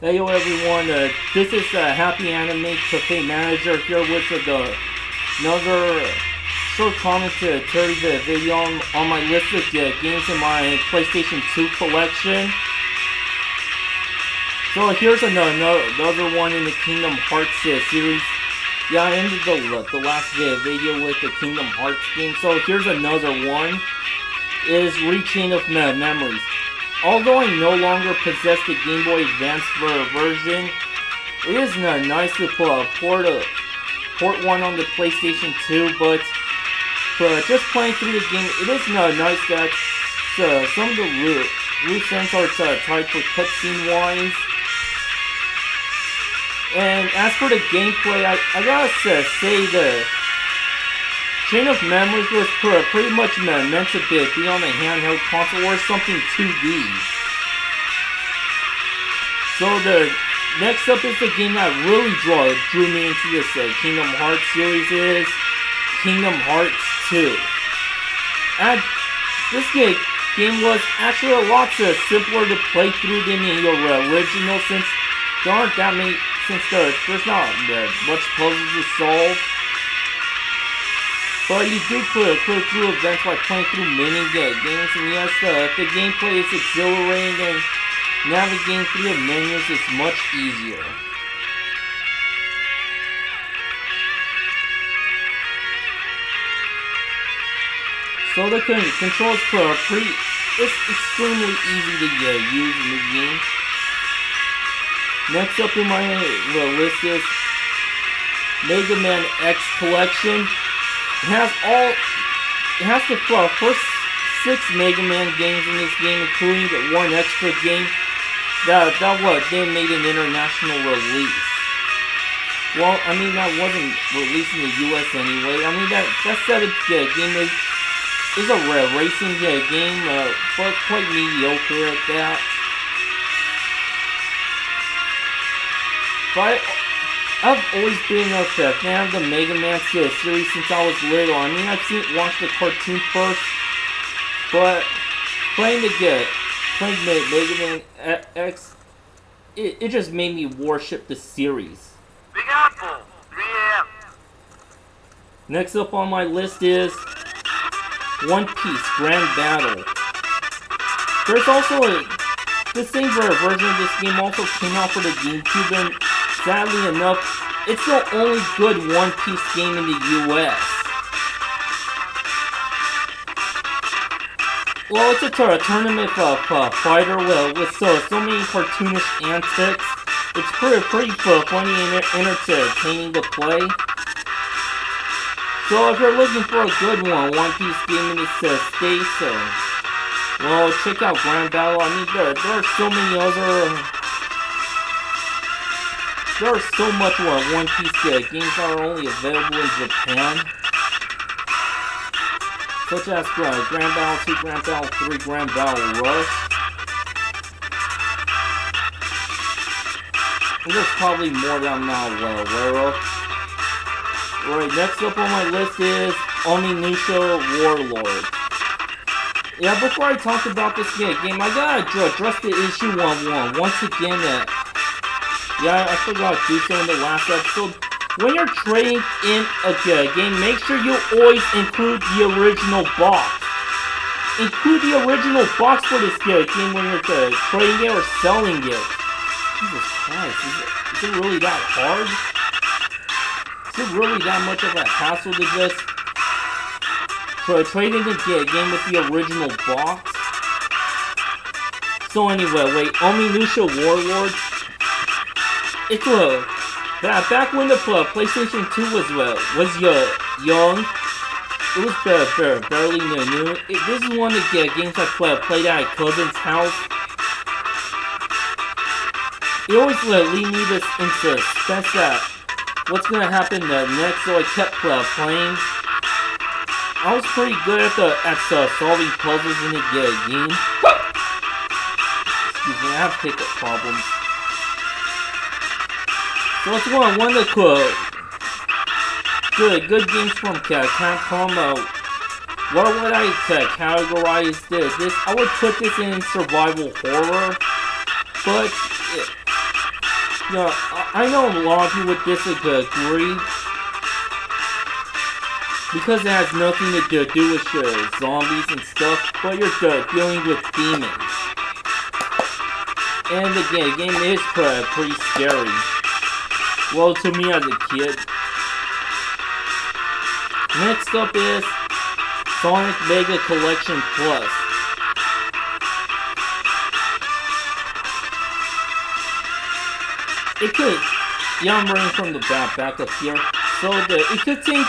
Hey yo everyone, this is Happy Anime Cafe Manager here with another short commentary video on my list of games in my PlayStation 2 collection. So here's another one in the Kingdom Hearts series. Yeah, I ended the last video with the Kingdom Hearts game, so here's another one. Is Rechain of Memories. Although I no longer possess the Game Boy Advance version, it is nice to port one on the PlayStation 2, but just playing through the game, it is nice that some of the loose ends are tied for cutscene wise. And as for the gameplay, I gotta say the Chain of Memories was pretty much meant to be on a handheld console or something 2D. So the next up is the game that really drew me into this Kingdom Hearts series is Kingdom Hearts 2. And this game was actually a lot simpler to play through than the original since there's not much puzzles to solve. But you do clear through events by playing through mini games, and yes, the gameplay is exhilarating, and navigating through the menus is much easier. So the controls it's extremely easy to use in the game. Next up in my list is Mega Man X Collection. It has the first 6 Mega Man games in this game, including the one extra game that they made an international release. Well, I mean that wasn't released in the US anyway. I mean that set of game is a racing game, but quite mediocre at that. But I've always been a fan of the Mega Man series since I was little. I mean, I've watched the cartoon first, but playing Mega Man X, it just made me worship the series. Big Apple, 3 a.m. Next up on my list is One Piece Grand Battle. There's also the same version of this game also came out for the GameCube, and sadly enough, it's the only good One Piece game in the US. Well, it's a tournament fighter with so many cartoonish antics. It's pretty funny and entertaining to play. So if you're looking for a good One Piece game in this state, well, check out Grand Battle. I mean, there are so many other. There are so much One Piece games that are only available in Japan, such as Grand Battle 2, Grand Battle 3, Grand Battle Rush. And there's probably more that I'm not aware of. Alright, next up on my list is Onimusha Warlord. Yeah, before I talk about this game, I gotta address the issue once again. Yeah, I forgot to do so in the last episode. When you're trading in a game, make sure you always include the original box. Include the original box for this game when you're trading it or selling it. Jesus Christ, is it really that hard? Is it really that much of a hassle to just trade in the game with the original box? So anyway, Onimusha Warlord. It's back when the PlayStation 2 was young. It was barely new. This is one of the games I played at a cousin's house. It always leave me in suspense that what's gonna happen next, so I kept playing. I was pretty good at solving puzzles in the game. Excuse me, I have hiccup problems. So it's one of the good games from Capcom. What would I categorize this? I would put this in survival horror, but Yeah, I know a lot of you would disagree because it has nothing to do with zombies and stuff, but you're dealing with demons. And again, the game is pretty scary. Well, to me as a kid. Next up is Sonic Mega Collection Plus. It could, yeah, I'm running from the back up here. So it contains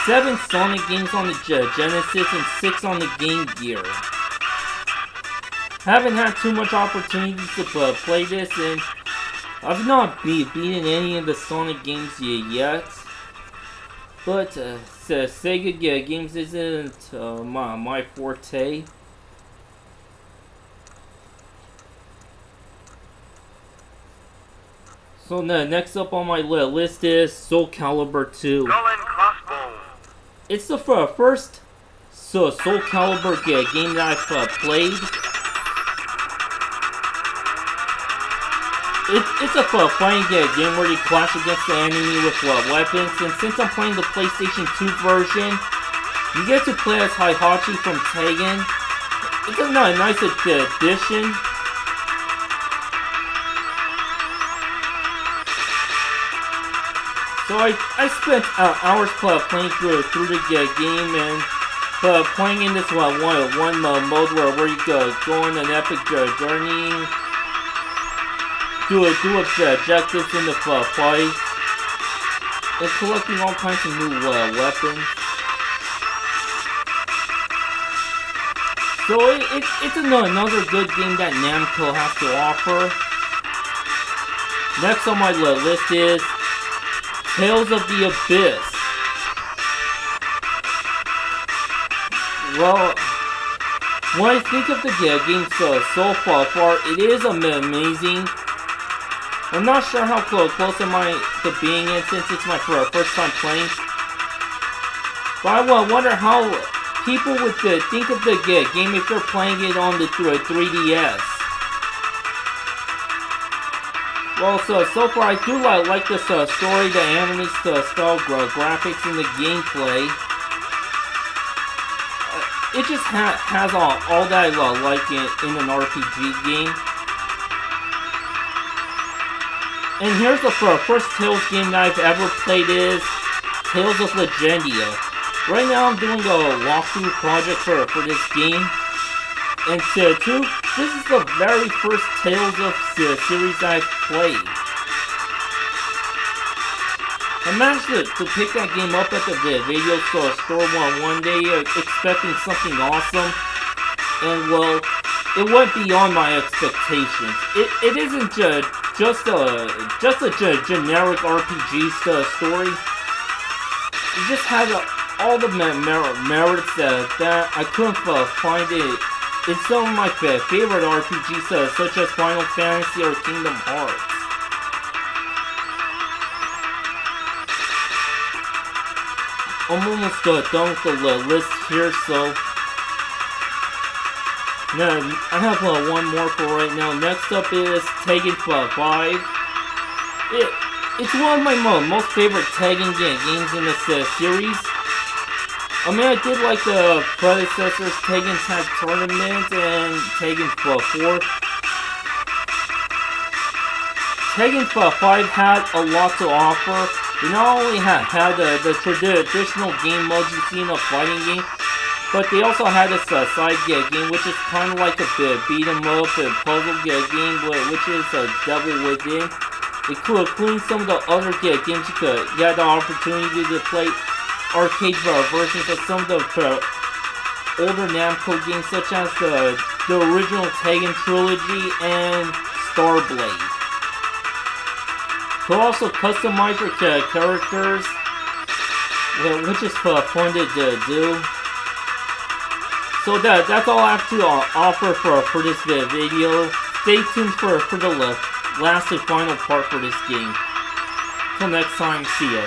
7 Sonic games on the Genesis and 6 on the Game Gear. Haven't had too much opportunity to play this, and I've not beaten any of the Sonic games yet. But Sega games isn't my forte. So next up on my list is Soul Calibur 2. It's the first Soul Calibur game that I've played. It's a fighting game where you clash against the enemy with weapons, and since I'm playing the PlayStation 2 version, you get to play as Heihachi from Tekken. It's a nice addition. So I spent hours playing through the game and playing in this one mode where you go on an epic journey, do objectives in the fight, and collecting all kinds of new weapons. So it's another good game that Namco has to offer. Next on my list is Tales of the Abyss. Well, when I think of the game so far, it is amazing. I'm not sure how close am I to being in since it's my first time playing. But I wonder how people would think of the game if they're playing it on the 3DS. Well, so far I do like this story, the anime style graphics, and the gameplay. It just has all that I like in an RPG game. And here's the first Tales game that I've ever played is Tales of Legendia. Right now I'm doing a walkthrough project for this game. And this is the very first Tales of series I've played. I managed to pick that game up at the video store one day, expecting something awesome, and well, it went beyond my expectations. It isn't just a generic RPG story. It just has all the merits that I couldn't find it in some of my favorite RPGs, such as Final Fantasy or Kingdom Hearts. I'm almost done with the list here, so now I have one more for right now. Next up is Tekken 5. It's one of my most favorite Tekken games in this series. I mean, I did like the predecessors, Tekken Tag Tournament and Tekken 4. Tekken 5 had a lot to offer. They not only had the traditional game modes you see in a fighting game, but they also had a side game, which is kind of like a beat 'em up, a puzzle game, which is a Devil Within. Including some of the other games you had the opportunity to play arcade versions of some of the older Namco games, such as the original Tekken trilogy and Starblade. You can also customize your characters, which is fun to do. So that's all I have to offer for this video. Stay tuned for the last and final part for this game. Till next time, see ya.